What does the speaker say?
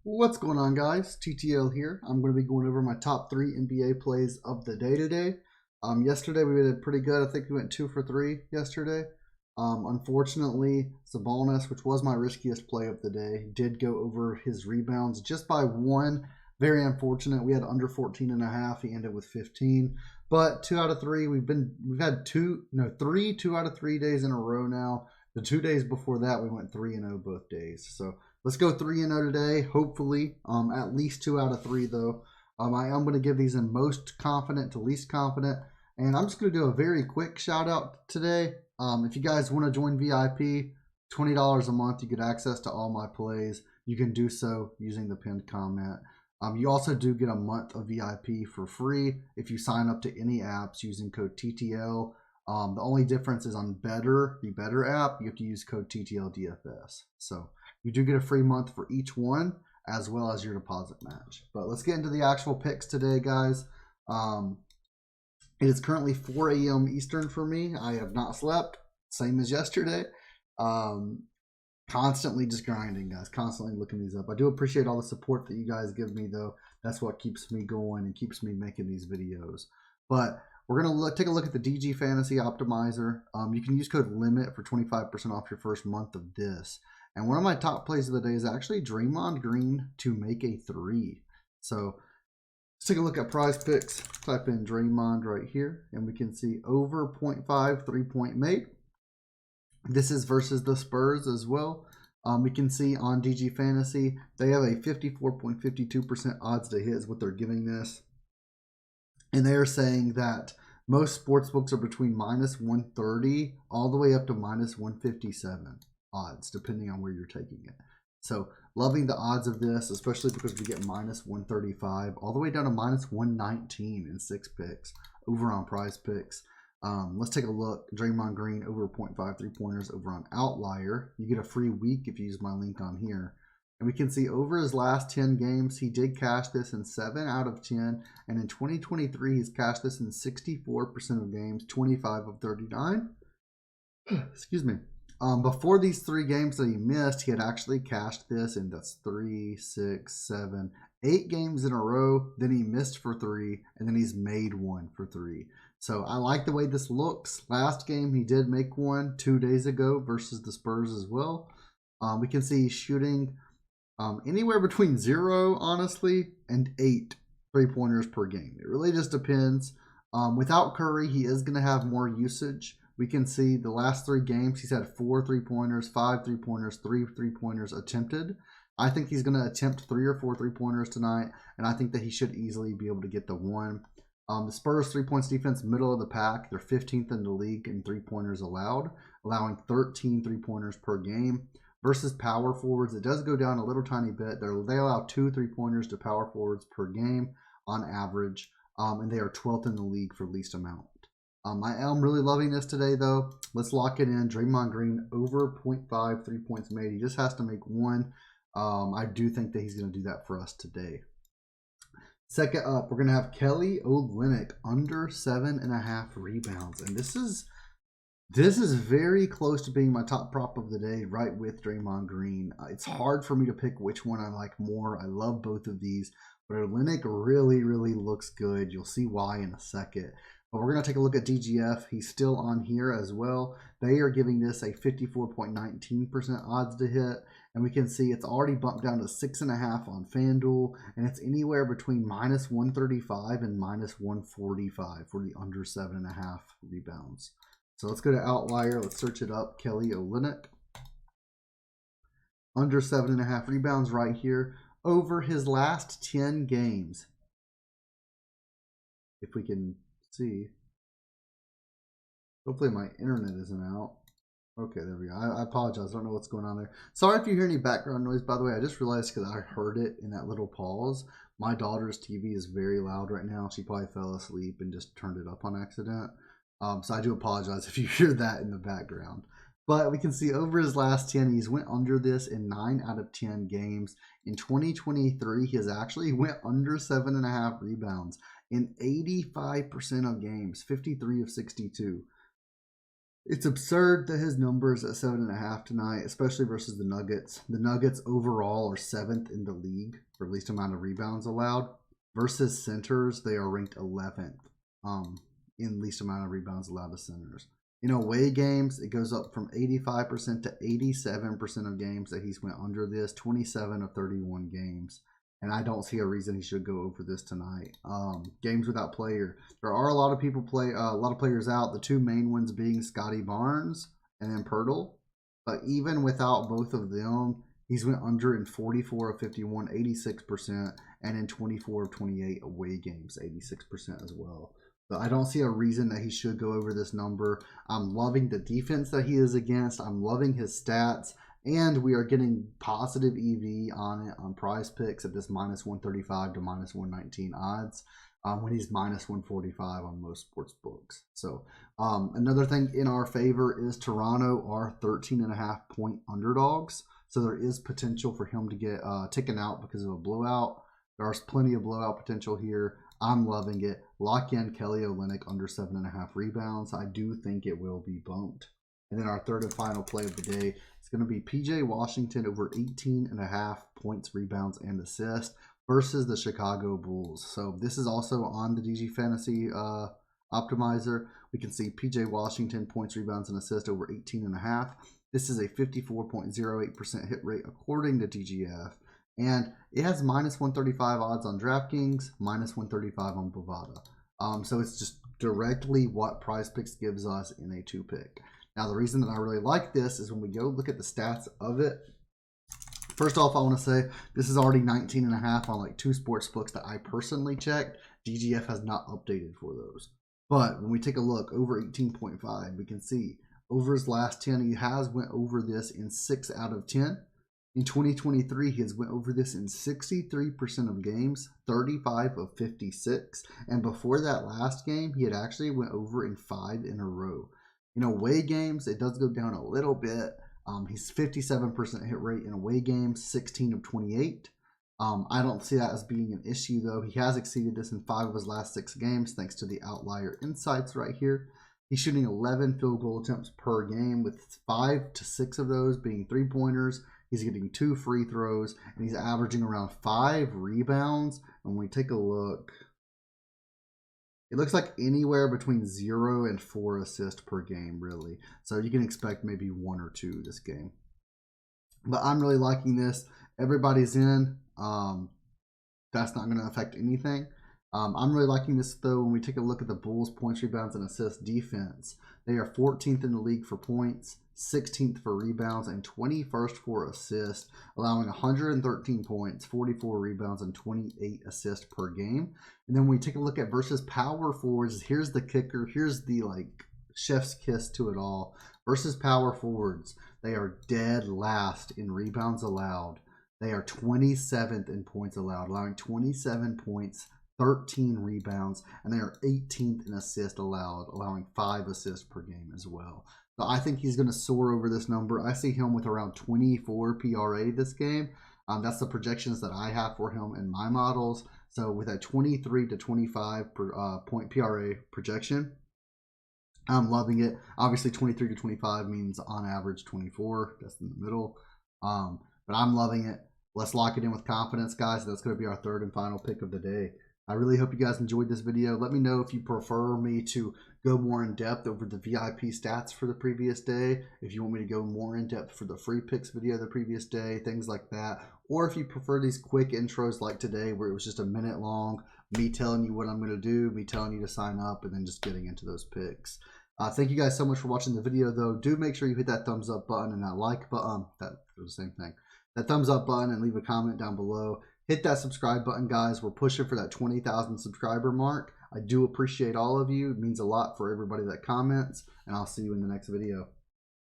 What's going on, guys? TTL here. I'm going to be going over my top 3 NBA plays of the day today. Yesterday we did pretty good. I think we went 2 for 3 yesterday. Unfortunately, Sabonis, which was my riskiest play of the day, did go over his rebounds just by 1. Very unfortunate. We had under 14.5. He ended with 15. But 2 out of 3. We've had 3 2 out of 3 days in a row now. The 2 days before that, we went 3-0 both days. So let's go 3-0 today, hopefully. At least 2 out of 3, though. I am going to give these in most confident to least confident. And I'm just going to do a very quick shout out today. If you guys want to join VIP, $20 a month, you get access to all my plays. You can do so using the pinned comment. You also do get a month of VIP for free if you sign up to any apps using code TTL. The only difference is on Betr, the Betr app, you have to use code TTLDFS. So you do get a free month for each one, as well as your deposit match. But let's get into the actual picks today, guys. It is currently 4 a.m. Eastern for me. I have not slept, same as yesterday. Constantly just grinding, guys. Constantly looking these up. I do appreciate all the support that you guys give me, though. That's what keeps me going and keeps me making these videos. But we're going to take a look at the DG Fantasy Optimizer. You can use code LIMIT for 25% off your first month of this. And one of my top plays of the day is actually Draymond Green to make a 3. So let's take a look at Prizepicks. Type in Draymond right here, and we can see over 0.5 3-point made. This is versus the Spurs as well. We can see on DG Fantasy, they have a 54.52% odds to hit is what they're giving this. And they are saying that most sports books are between minus 130 all the way up to minus 157 odds, depending on where you're taking it. So loving the odds of this, especially because we get minus 135 all the way down to minus 119 in 6 picks over on Prizepicks. Let's take a look. Draymond Green over 0.5 3-pointers over on Outlier. You get a free week if you use my link on here. And we can see over his last 10 games, he did cash this in 7 out of 10. And in 2023, he's cashed this in 64% of games, 25 of 39. Excuse me. Before these 3 games that he missed, he had actually cashed this in, that's 3, 6, 7, 8 games in a row. Then he missed for 3, and then he's made 1 for 3. So I like the way this looks. Last game, he did make 1 2 days ago versus the Spurs as well. We can see he's shooting anywhere between 0, honestly, and 8 3-pointers per game. It really just depends. Without Curry, he is going to have more usage. We can see the last 3 games, he's had 4 3-pointers, 5 3-pointers, 3 3-pointers attempted. I think he's going to attempt 3 or 4 3-pointers tonight, and I think that he should easily be able to get the 1. The Spurs 3-points defense, middle of the pack. They're 15th in the league in 3-pointers allowed, allowing 13 3-pointers per game. Versus power forwards, it does go down a little tiny bit. They allow 2 3-pointers to power forwards per game on average, and they are 12th in the league for least amount. I am really loving this today, though. Let's lock it in. Draymond Green over 0.5 3-points made. He just has to make 1. I do think that he's going to do that for us today. Second up, we're going to have Kelly Olynyk under 7.5 rebounds. And this is very close to being my top prop of the day, right with Draymond Green. It's hard for me to pick which one I like more. I love both of these, but Olynyk really, really looks good. You'll see why in a second. But we're going to take a look at DGF. He's still on here as well. They are giving this a 54.19% odds to hit. And we can see it's already bumped down to 6.5 on FanDuel. And it's anywhere between minus 135 and minus 145 for the under 7.5 rebounds. So let's go to Outlier. Let's search it up. Kelly Olynyk. Under 7.5 rebounds right here. Over his last 10 games. If we can see. Hopefully my internet isn't out. Okay, there we go. I apologize. I don't know what's going on there. Sorry if you hear any background noise, by the way. I just realized because I heard it in that little pause. My daughter's TV is very loud right now. She probably fell asleep and just turned it up on accident. So I do apologize if you hear that in the background. But we can see over his last 10, he's went under this in 9 out of 10 games. In 2023, he has actually went under 7.5 rebounds in 85% of games, 53 of 62. It's absurd that his number is at 7.5 tonight, especially versus the Nuggets. The Nuggets overall are 7th in the league for least amount of rebounds allowed. Versus centers, they are ranked 11th in least amount of rebounds allowed to centers. In away games, it goes up from 85% to 87% of games that he's went under this, 27 of 31 games. And I don't see a reason he should go over this tonight. Games without player. There are a lot of people a lot of players out. The two main ones being Scotty Barnes and then Pirtle. But even without both of them, he's went under in 44 of 51, 86%, and in 24 of 28 away games, 86% as well. So I don't see a reason that he should go over this number. I'm loving the defense that he is against. I'm loving his stats. And we are getting positive EV on it on Prizepicks at this minus 135 to minus 119 odds when he's minus 145 on most sports books. So another thing in our favor is Toronto are 13.5 point underdogs. So there is potential for him to get taken out because of a blowout. There's plenty of blowout potential here. I'm loving it. Lock in Kelly Olynyk under 7.5 rebounds. I do think it will be bumped. And then our third and final play of the day is going to be PJ Washington over 18.5 points, rebounds, and assists versus the Chicago Bulls. So this is also on the DG Fantasy optimizer. We can see PJ Washington points, rebounds, and assists over 18.5. This is a 54.08% hit rate according to DGF. And it has minus 135 odds on DraftKings, minus 135 on Bovada. So it's just directly what Prizepicks gives us in a 2-pick. Now, the reason that I really like this is when we go look at the stats of it. First off, I want to say this is already 19.5 on like 2 sports books that I personally checked. DGF has not updated for those. But when we take a look over 18.5, we can see over his last 10, he has went over this in 6 out of 10. In 2023, he has went over this in 63% of games, 35 of 56. And before that last game, he had actually went over in 5 in a row. In away games, it does go down a little bit. He's 57% hit rate in away games, 16 of 28. I don't see that as being an issue, though. He has exceeded this in 5 of his last 6 games, thanks to the Outlier insights right here. He's shooting 11 field goal attempts per game, with 5 to 6 of those being 3-pointers. He's getting 2 free throws, and he's averaging around 5 rebounds. And when we take a look, it looks like anywhere between 0 and 4 assists per game, really. So you can expect maybe 1 or 2 this game. But I'm really liking this. Everybody's in. That's not going to affect anything. I'm really liking this, though, when we take a look at the Bulls' points, rebounds, and assists defense. They are 14th in the league for points, 16th for rebounds, and 21st for assists, allowing 113 points, 44 rebounds, and 28 assists per game. And then when we take a look at versus power forwards, here's the kicker. Here's the chef's kiss to it all. Versus power forwards, they are dead last in rebounds allowed. They are 27th in points allowed, allowing 27 points, 13 rebounds, and they are 18th in assists allowed, allowing 5 assists per game as well. So I think he's going to soar over this number. I see him with around 24 PRA this game. That's the projections that I have for him in my models. So with a 23 to 25 point PRA projection, I'm loving it. Obviously, 23 to 25 means on average 24. That's in the middle. But I'm loving it. Let's lock it in with confidence, guys. That's going to be our third and final pick of the day. I really hope you guys enjoyed this video. Let me know if you prefer me to go more in depth over the VIP stats for the previous day, if you want me to go more in depth for the free picks video the previous day, things like that. Or if you prefer these quick intros like today where it was just a minute long, me telling you what I'm going to do, me telling you to sign up, and then just getting into those picks. Thank you guys so much for watching the video, though. Do make sure you hit that thumbs up button and that like button. That's the same thing. That thumbs up button, and leave a comment down below. Hit that subscribe button, guys. We're pushing for that 20,000 subscriber mark. I do appreciate all of you. It means a lot for everybody that comments, and I'll see you in the next video.